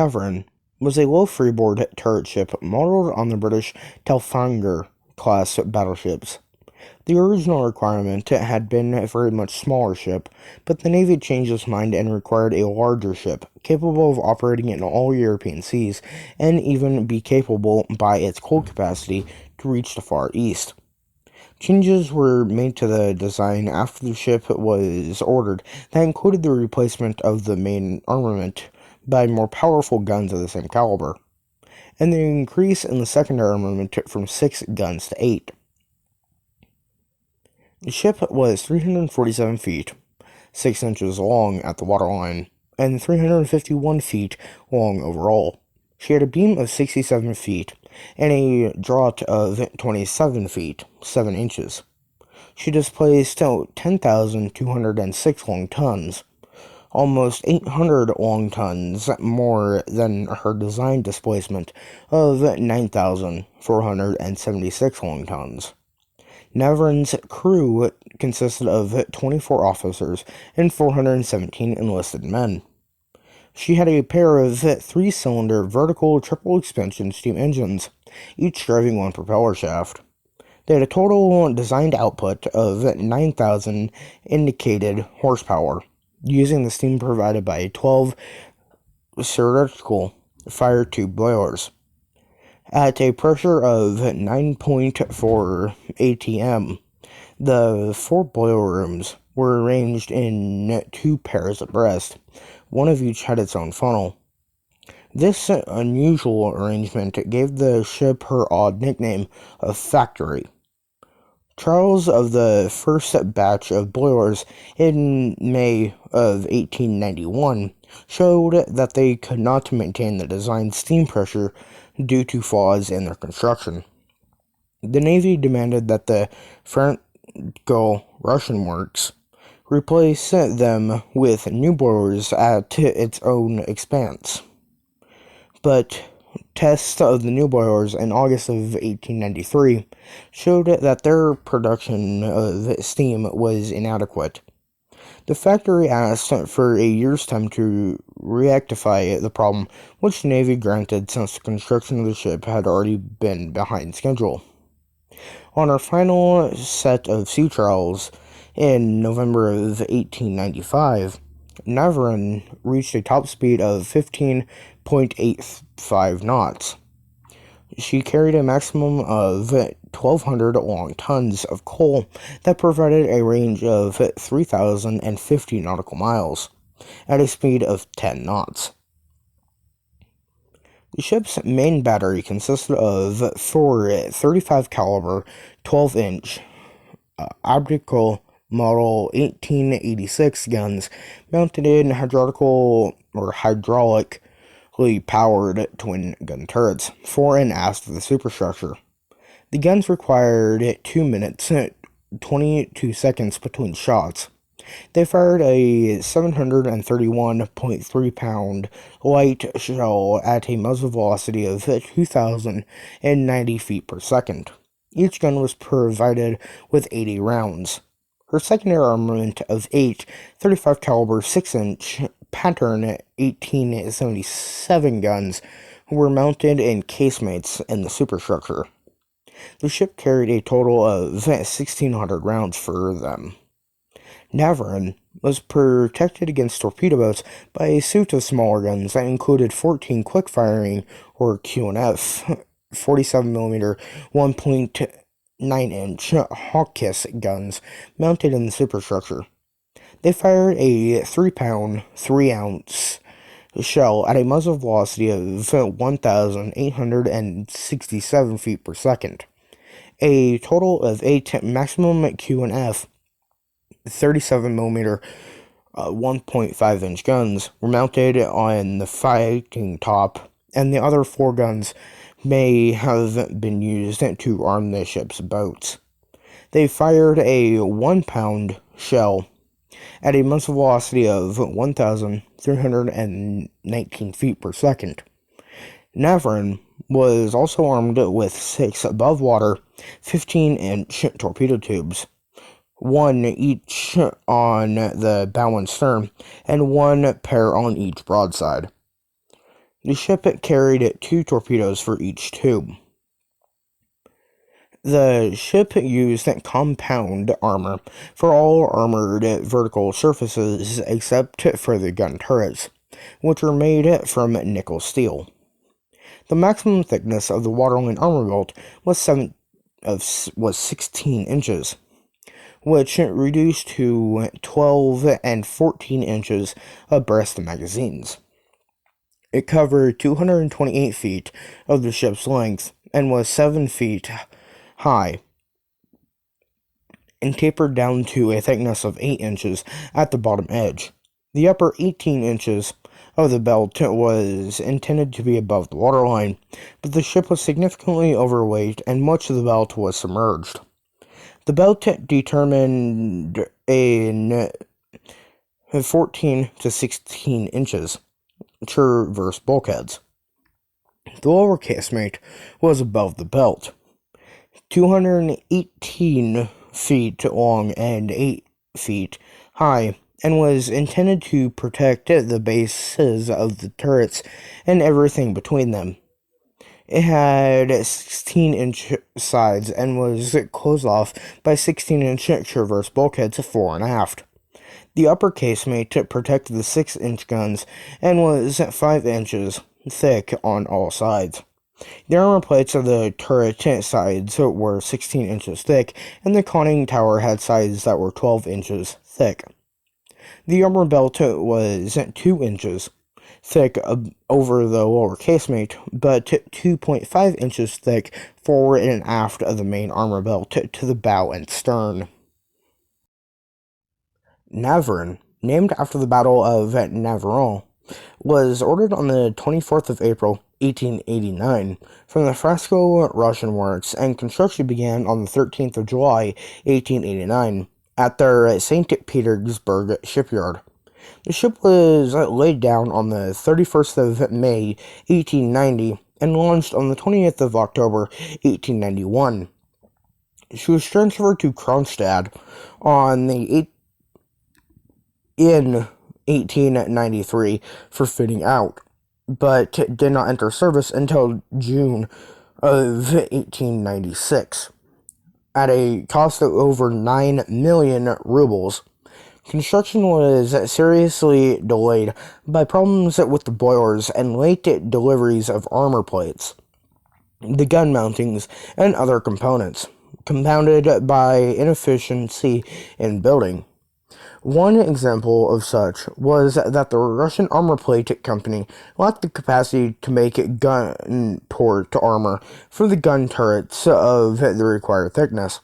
Navarin was a low-freeboard turret ship modeled on the British Trafalgar-class battleships. The original requirement had been a very much smaller ship, but the Navy changed its mind and required a larger ship, capable of operating in all European seas, and even be capable, by its cold capacity, to reach the Far East. Changes were made to the design after the ship was ordered that included the replacement of the main armament by more powerful guns of the same caliber, and the increase in the secondary armament from 6 guns to 8. The ship was 347 feet, 6 inches long at the waterline, and 351 feet long overall. She had a beam of 67 feet and a draught of 27 feet, 7 inches. She displaced 10,206 long tons, almost 800 long tons more than her design displacement of 9,476 long tons. Navarin's crew consisted of 24 officers and 417 enlisted men. She had a pair of 3-cylinder vertical triple-expansion steam engines, each driving 1 propeller shaft. They had a total designed output of 9,000 indicated horsepower, using the steam provided by 12 cylindrical fire tube boilers. At a pressure of 9.4 atm, the 4 boiler rooms were arranged in 2 pairs abreast. One of each had its own funnel. This unusual arrangement gave the ship her odd nickname of Factory. Trials of the first batch of boilers in May of 1891 showed that they could not maintain the designed steam pressure due to flaws in their construction. The Navy demanded that the Franco-Russian works replace them with new boilers at its own expense. But tests of the new boilers in August of 1893 showed that their production of steam was inadequate. The factory asked for a year's time to rectify the problem, which the Navy granted since the construction of the ship had already been behind schedule. On her final set of sea trials in November of 1895, Navarin reached a top speed of 15.85 knots. She carried a maximum of 1,200 long tons of coal that provided a range of 3,050 nautical miles at a speed of 10 knots. The ship's main battery consisted of 4 .35 caliber 12-inch optical Model 1886 guns mounted in hydraulically powered twin-gun turrets, fore and aft of the superstructure. The guns required 2 minutes, 22 seconds between shots. They fired a 731.3-pound light shell at a muzzle velocity of 2,090 feet per second. Each gun was provided with 80 rounds. Her secondary armament of 8 .35 caliber 6-inch pattern 1877 guns were mounted in casemates in the superstructure. The ship carried a total of 1,600 rounds for them. Navarin was protected against torpedo boats by a suite of smaller guns that included 14 quick-firing, or Q&F, 47mm 1.9-inch Hawkkiss guns mounted in the superstructure. They fired a 3-pound, 3-ounce shell at a muzzle velocity of 1,867 feet per second. A total of 8 maximum Q&F 37mm 1.5-inch guns were mounted on the fighting top, and the other 4 guns may have been used to arm the ship's boats. They fired a 1-pound shell at a muzzle velocity of 1,319 feet per second. Navarin was also armed with 6 above-water 15-inch torpedo tubes, 1 each on the bow and stern, and 1 pair on each broadside. The ship carried 2 torpedoes for each tube. The ship used compound armor for all armored vertical surfaces except for the gun turrets, which were made from nickel steel. The maximum thickness of the waterline armor belt was 16 inches, which reduced to 12 and 14 inches abreast the magazines. It covered 228 feet of the ship's length and was 7 feet high, and tapered down to a thickness of 8 inches at the bottom edge. The upper 18 inches of the belt was intended to be above the waterline, but the ship was significantly overweight and much of the belt was submerged. The belt determined in 14 to 16 inches transverse bulkheads. The lower casemate was above the belt, 218 feet long and 8 feet high, and was intended to protect the bases of the turrets and everything between them. It had 16-inch sides and was closed off by 16-inch transverse bulkheads fore and aft. The upper casemate protected the 6-inch guns and was 5 inches thick on all sides. The armor plates of the turret sides were 16 inches thick, and the conning tower had sides that were 12 inches thick. The armor belt was 2 inches thick over the lower casemate, but 2.5 inches thick forward and aft of the main armor belt to the bow and stern. Navarin, named after the Battle of Navarin, was ordered on the 24th of April, 1889, from the Russo-Russian Works, and construction began on the 13th of July, 1889, at their St. Petersburg shipyard. The ship was laid down on the 31st of May, 1890, and launched on the 20th of October, 1891. She was transferred to Kronstadt in 1893 for fitting out, but did not enter service until June of 1896. At a cost of over 9 million rubles, construction was seriously delayed by problems with the boilers and late deliveries of armor plates, the gun mountings, and other components, compounded by inefficiency in building. One example of such was that the Russian Armor Plate Company lacked the capacity to make gun port armor for the gun turrets of the required thickness,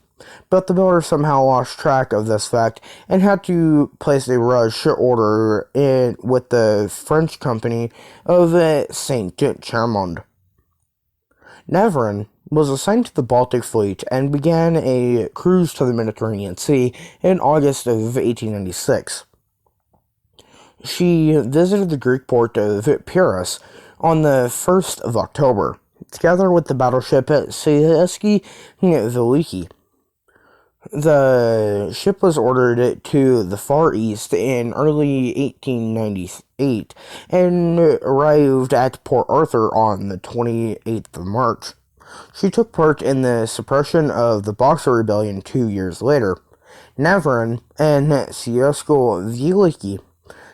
but the builder somehow lost track of this fact and had to place a rush order with the French company of Saint-Chamond. Navarin was assigned to the Baltic Fleet and began a cruise to the Mediterranean Sea in August of 1896. She visited the Greek port of Piraeus on the 1st of October, together with the battleship Sieski Veliki. The ship was ordered to the Far East in early 1898 and arrived at Port Arthur on the 28th of March. She took part in the suppression of the Boxer Rebellion 2 years later. Navarin and Sieski Veliki,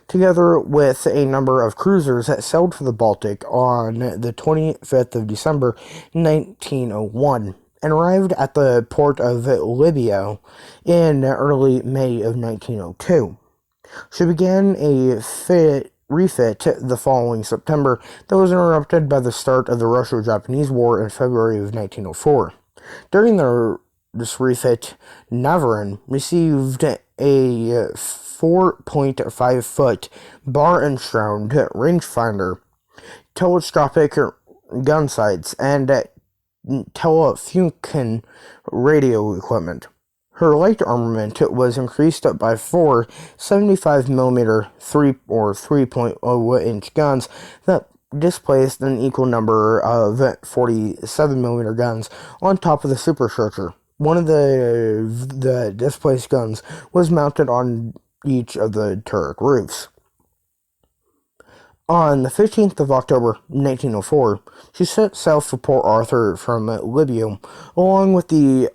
together with a number of cruisers, sailed for the Baltic on the 25th of December, 1901. And arrived at the port of Libya in early May of 1902. She began a refit the following September that was interrupted by the start of the Russo-Japanese War in February of 1904. During this refit, Navarin received a 4.5-foot bar and shroud rangefinder, telescopic gun sights, and Telefunken radio equipment. Her light armament was increased by 4 75mm 3.0-inch guns that displaced an equal number of 47mm guns on top of the superstructure. One of the displaced guns was mounted on each of the turret roofs. On the 15th of October, 1904, she set sail for Port Arthur from Libya, along with the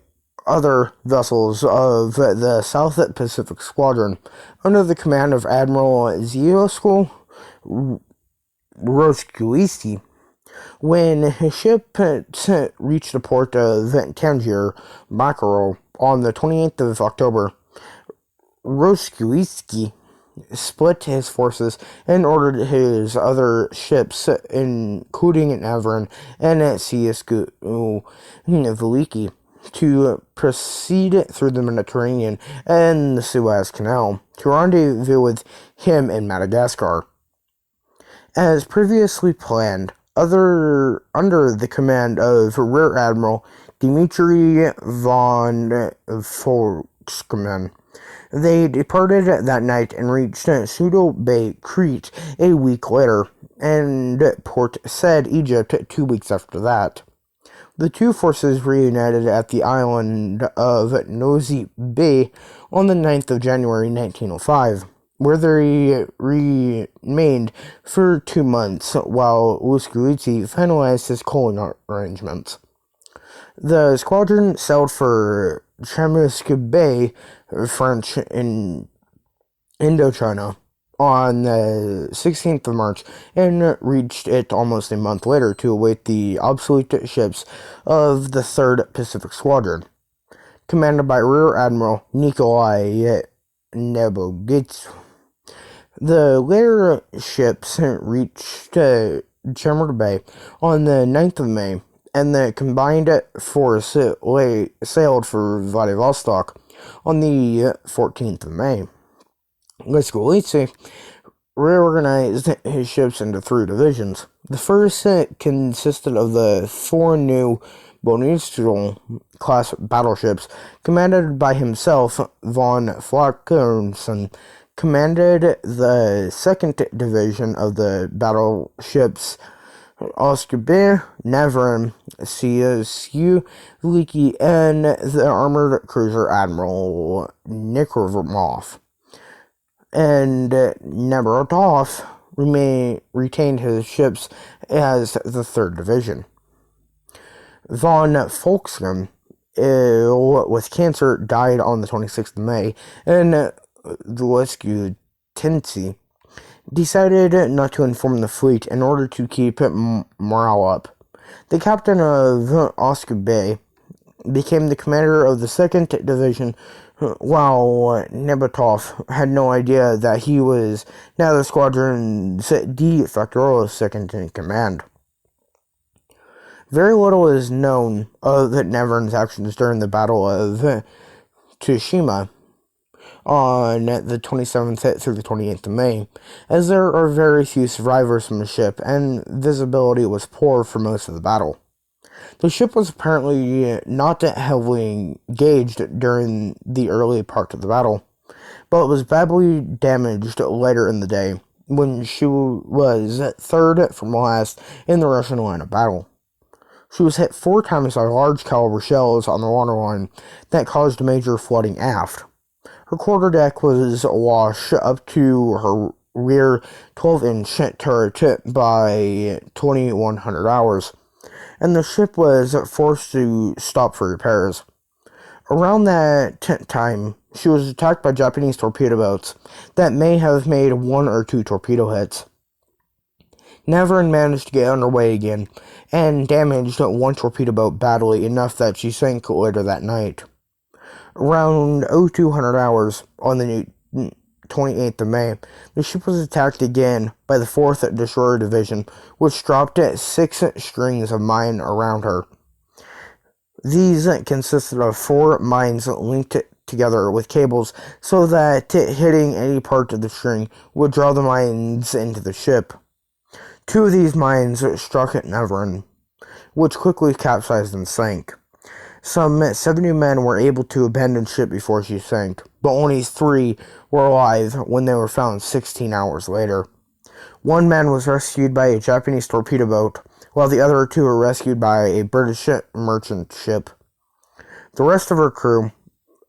other vessels of the South Pacific Squadron, under the command of Admiral Ziosko Roskuisi. When his ship reached the port of Tangier, Mackerel, on the 28th of October, Roskuisi split his forces and ordered his other ships, including Navarin and Siesko Veliki, to proceed through the Mediterranean and the Suez Canal to rendezvous with him in Madagascar. As previously planned, under the command of Rear Admiral Dmitry von Volksman, they departed that night and reached Pseudo Bay, Crete, a week later, and Port Said, Egypt, 2 weeks after that. The two forces reunited at the island of Nosy Bay on the 9th of January 1905, where they remained for 2 months while Luscuiti finalized his coaling arrangements. The squadron sailed for Chamorro Bay, French, in Indochina on the 16th of March and reached it almost a month later to await the obsolete ships of the 3rd Pacific Squadron, commanded by Rear Admiral Nikolai Nebogitz. The later ships reached Chamorro Bay on the 9th of May, and the combined force sailed for Vladivostok on the 14th of May. Lascolice reorganized his ships into 3 divisions. The first consisted of the 4 new Bonistol-class battleships, commanded by himself. Von Flockenson commanded the 2nd division of the battleships Oskar, Navarin, Siesko Veliki, and the armored cruiser Admiral Nikromov. And Nabokov retained his ships as the 3rd division. Von Volksman, ill with cancer, died on the 26th of May, and Luscutensi decided not to inform the fleet in order to keep morale up. The captain of Oscar Bay became the commander of the 2nd division, while Nabokov had no idea that he was now the squadron's de facto second in command. Very little is known of Navarin's actions during the Battle of Tsushima on the 27th through the 28th of May, as there are very few survivors from the ship, and visibility was poor for most of the battle. The ship was apparently not heavily engaged during the early part of the battle, but was badly damaged later in the day, when she was 3rd from last in the Russian line of battle. She was hit 4 times by large caliber shells on the waterline that caused major flooding aft. Her quarterdeck was awash up to her rear 12-inch turret by 2100 hours, and the ship was forced to stop for repairs. Around that time, she was attacked by Japanese torpedo boats that may have made 1 or 2 torpedo hits. Navarin managed to get underway again, and damaged 1 torpedo boat badly, enough that she sank later that night. Around 0200 hours on the 28th of May, the ship was attacked again by the 4th Destroyer Division, which dropped 6 strings of mine around her. These consisted of 4 mines linked together with cables so that hitting any part of the string would draw the mines into the ship. 2 of these mines struck at Navarin, which quickly capsized and sank. Some 70 men were able to abandon ship before she sank, but only 3 were alive when they were found 16 hours later. 1 man was rescued by a Japanese torpedo boat, while the other 2 were rescued by a British merchant ship. The rest of her crew,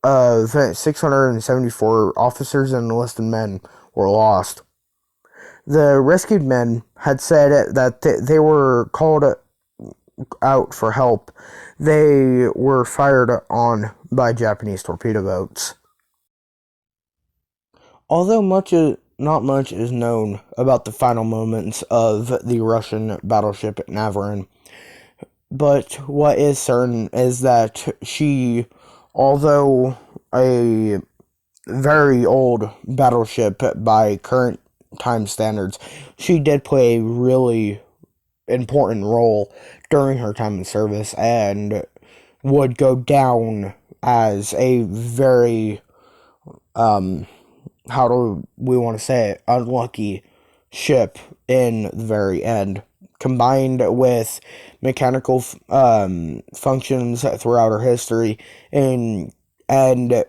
of 674 officers and enlisted men, were lost. The rescued men had said that they were called out for help. They were fired on by Japanese torpedo boats. Although not much is known about the final moments of the Russian battleship Navarin, but what is certain is that she, although a very old battleship by current time standards, she did play a really important role during her time in service and would go down as a very, how do we want to say it, unlucky ship in the very end. Combined with mechanical functions throughout her history and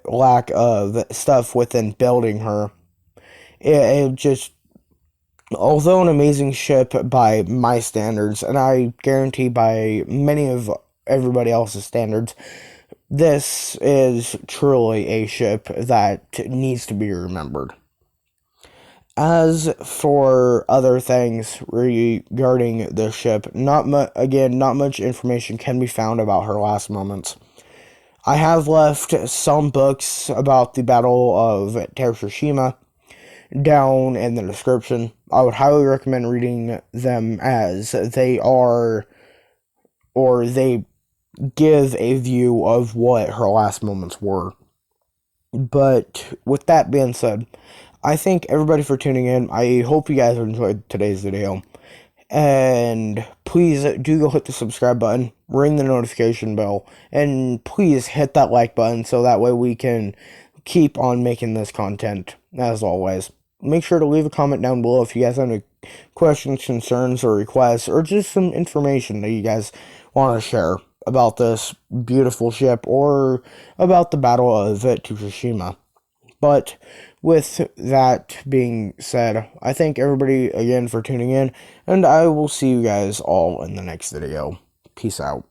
lack of stuff within building her, it just, although an amazing ship by my standards, and I guarantee by many of everybody else's standards, this is truly a ship that needs to be remembered. As for other things regarding this ship, not much information can be found about her last moments. I have left some books about the Battle of Tsushima down in the description. I would highly recommend reading them, as they are, or they give a view of what her last moments were. But with that being said, I thank everybody for tuning in. I hope you guys enjoyed today's video. And please do go hit the subscribe button, ring the notification bell, and please hit that like button so that way we can keep on making this content, as always. Make sure to leave a comment down below if you guys have any questions, concerns, or requests, or just some information that you guys want to share about this beautiful ship or about the Battle of Tsushima. But with that being said, I thank everybody again for tuning in, and I will see you guys all in the next video. Peace out.